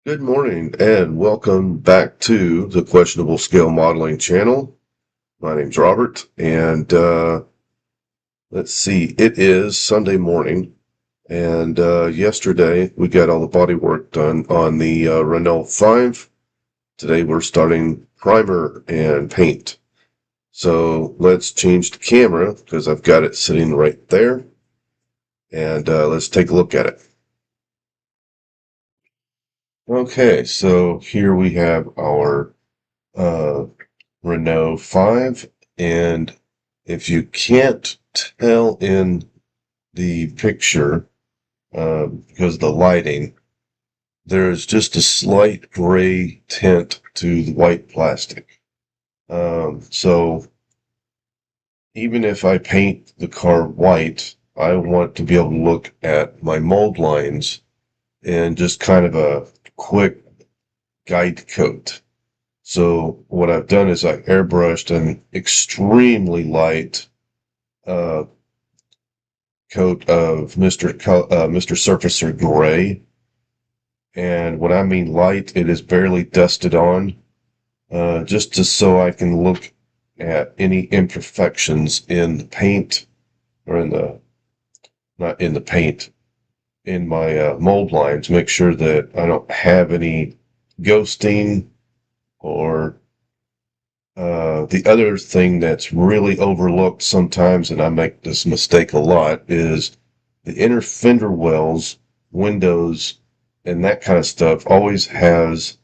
Good morning and welcome back to the Questionable Scale Modeling channel. My name's Robert and let's see, it is Sunday morning and yesterday we got all the body work done on the Renault 5. Today we're starting primer and paint. So let's change the camera because I've got it sitting right there and let's take a look at it. Okay, so here we have our uh, Renault 5, and if you can't tell in the picture because of the lighting, there's just a slight gray tint to the white plastic. So even if I paint the car white, I want to be able to look at my mold lines and just kind of a quick guide coat. So what I've done is I airbrushed an extremely light uh, coat of Mr. Surfacer Gray. And when I mean light, it is barely dusted on, so I can look at any imperfections in the paint, or not in the paint, in my mold lines, make sure that I don't have any ghosting or the other thing that's really overlooked sometimes, and I make this mistake a lot, is the inner fender wells, windows, and that kind of stuff always has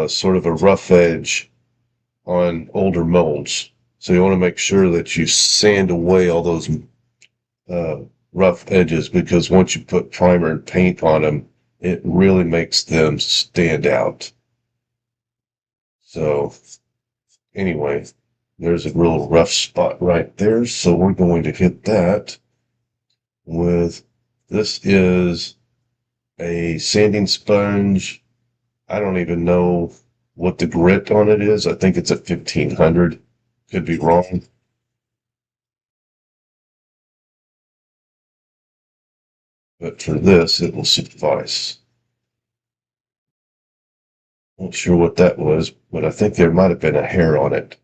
sort of a rough edge on older molds. So you want to make sure that you sand away all those uh, rough edges, because once you put primer and paint on them, it really makes them stand out. So anyway, there's a real rough spot right there, so we're going to hit that with, this is a sanding sponge. I don't even know what the grit on it is. I think it's at 1500. Could be wrong. But for this, it will suffice. Not sure what that was, but I think there might have been a hair on it.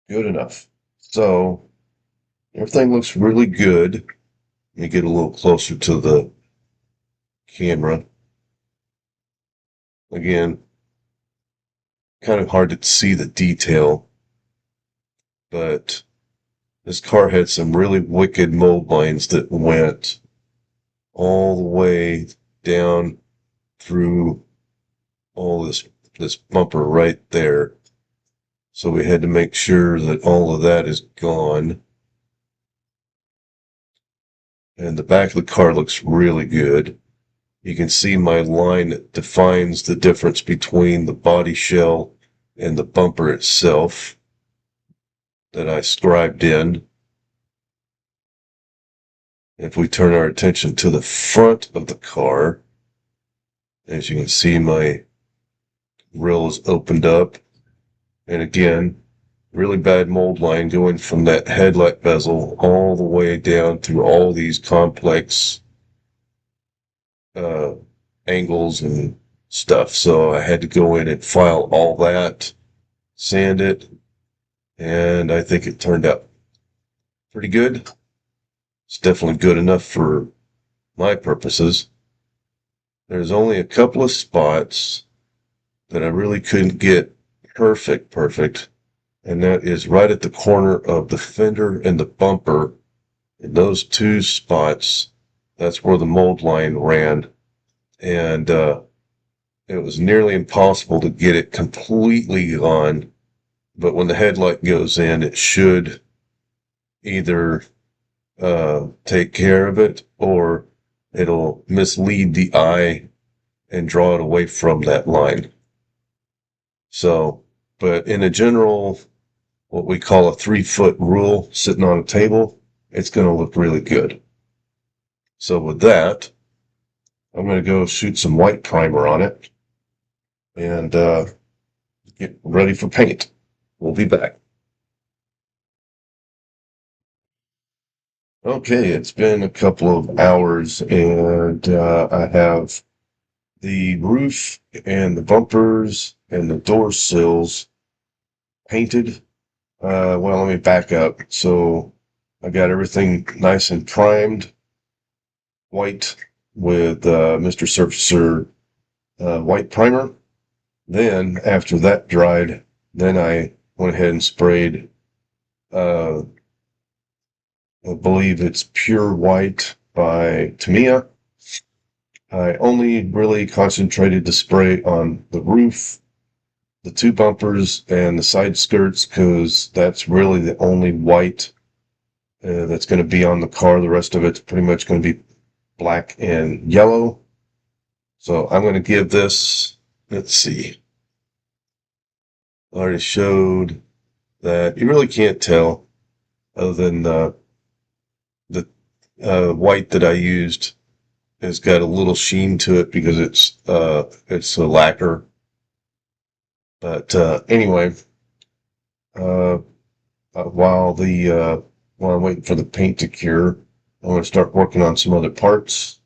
Good enough. So everything looks really good. Let me get a little closer to the camera. Again, kind of hard to see the detail, but this car had some really wicked mold lines that went all the way down through all this bumper right there. So we had to make sure that all of that is gone. And the back of the car looks really good. You can see my line that defines the difference between the body shell and the bumper itself that I scribed in. If we turn our attention to the front of the car, as you can see, my grill is opened up. And again, really bad mold line going from that headlight bezel all the way down through all these complex uh, angles and stuff. So I had to go in and file all that, sand it, and I think it turned out pretty good. It's definitely good enough for my purposes. There's only a couple of spots that I really couldn't get perfect, and that is right at the corner of the fender and the bumper. In those two spots, that's where the mold line ran, and it was nearly impossible to get it completely on. But when the headlight goes in, it should either take care of it, or it'll mislead the eye and draw it away from that line. So, but in a general, what we call a 3-foot rule sitting on a table, it's going to look really good. So with that, I'm going to go shoot some white primer on it and get ready for paint. We'll be back. Okay, it's been a couple of hours and I have the roof and the bumpers and the door sills painted. Well, let me back up. So I got everything nice and primed white with Mr. Surfacer white primer. Then after that dried, then I went ahead and sprayed, uh, I believe it's Pure White by Tamiya. I only really concentrated the spray on the roof, the two bumpers, and the side skirts because that's really the only white that's going to be on the car. The rest of it's pretty much going to be black and yellow. So I'm going to give this, let's see, I already showed that you really can't tell other than the white that I used has got a little sheen to it because it's a lacquer. But anyway, uh, while I'm waiting for the paint to cure, I'm going to start working on some other parts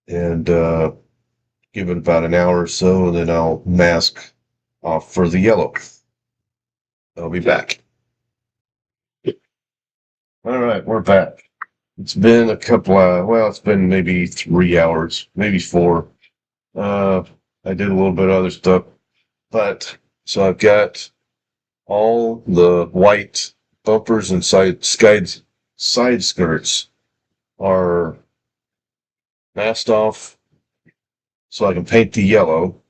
and give it about an hour or so, and then I'll mask off for the yellow. I'll be back. All right, we're back. It's been it's been maybe 3 hours, maybe four. Uh, I did a little bit of other stuff, but so I've got all the white bumpers and side skirts are masked off so I can paint the yellow.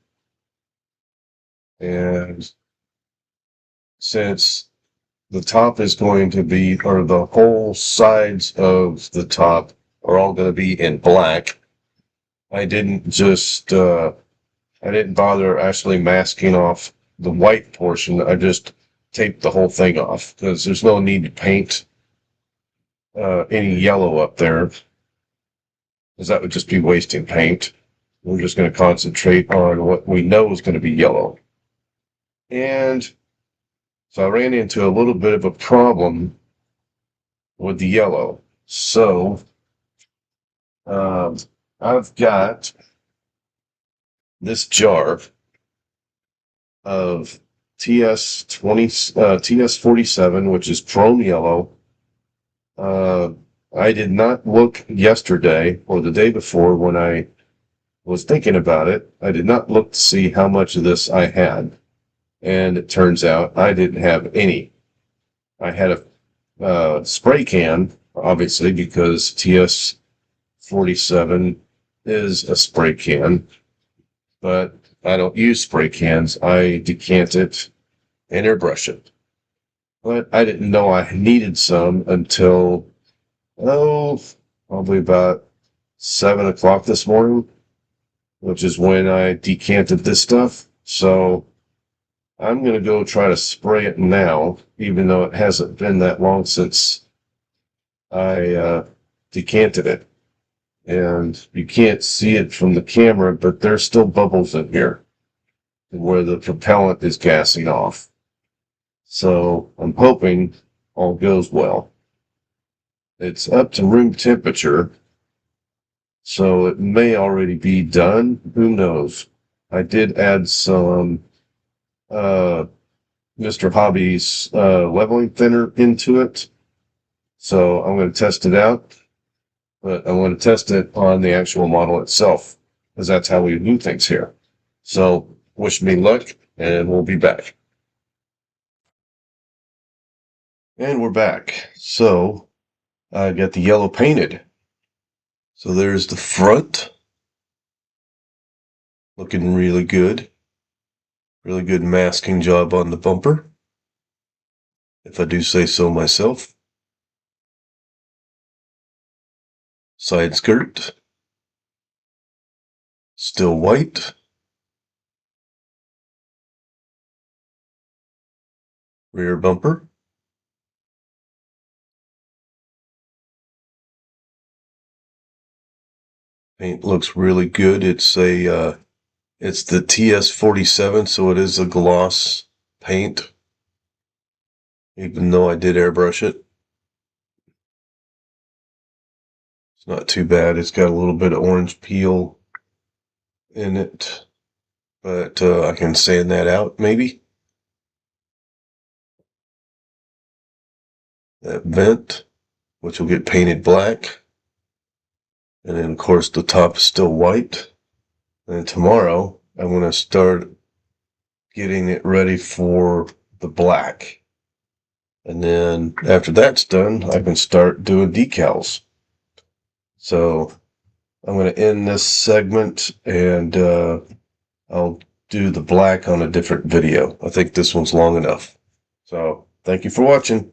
And since the top is going to be, or the whole sides of the top are all going to be in black, I didn't just, I didn't bother actually masking off the white portion. I just taped the whole thing off because there's no need to paint any yellow up there because that would just be wasting paint. We're just going to concentrate on what we know is going to be yellow. And so I ran into a little bit of a problem with the yellow. So um, I've got this jar of TS47, which is chrome yellow. I did not look yesterday or the day before when I was thinking about it. I did not look to see how much of this I had. And it turns out I didn't have any. I had a spray can, obviously, because TS47 is a spray can, but I don't use spray cans. I decant it and airbrush it. But I didn't know I needed some until, probably about 7 o'clock this morning, which is when I decanted this stuff. So I'm going to go try to spray it now, even though it hasn't been that long since I decanted it. And you can't see it from the camera, but there's still bubbles in here where the propellant is gassing off. So I'm hoping all goes well. It's up to room temperature, so it may already be done. Who knows? I did add some Mr. Hobby's leveling thinner into it. So I'm going to test it out, but I'm going to test it on the actual model itself, because that's how we do things here. So wish me luck, and we'll be back. And we're back. So I got the yellow painted. So there's the front. Looking really good. Really good masking job on the bumper, if I do say so myself. Side skirt. Still white. Rear bumper. Paint looks really good. It's the TS47, so it is a gloss paint, even though I did airbrush it. It's not too bad. It's got a little bit of orange peel in it, but I can sand that out maybe. That vent, which will get painted black. And then, of course, the top is still white. And tomorrow, I'm going to start getting it ready for the black. And then after that's done, I can start doing decals. So I'm going to end this segment and I'll do the black on a different video. I think this one's long enough. So thank you for watching.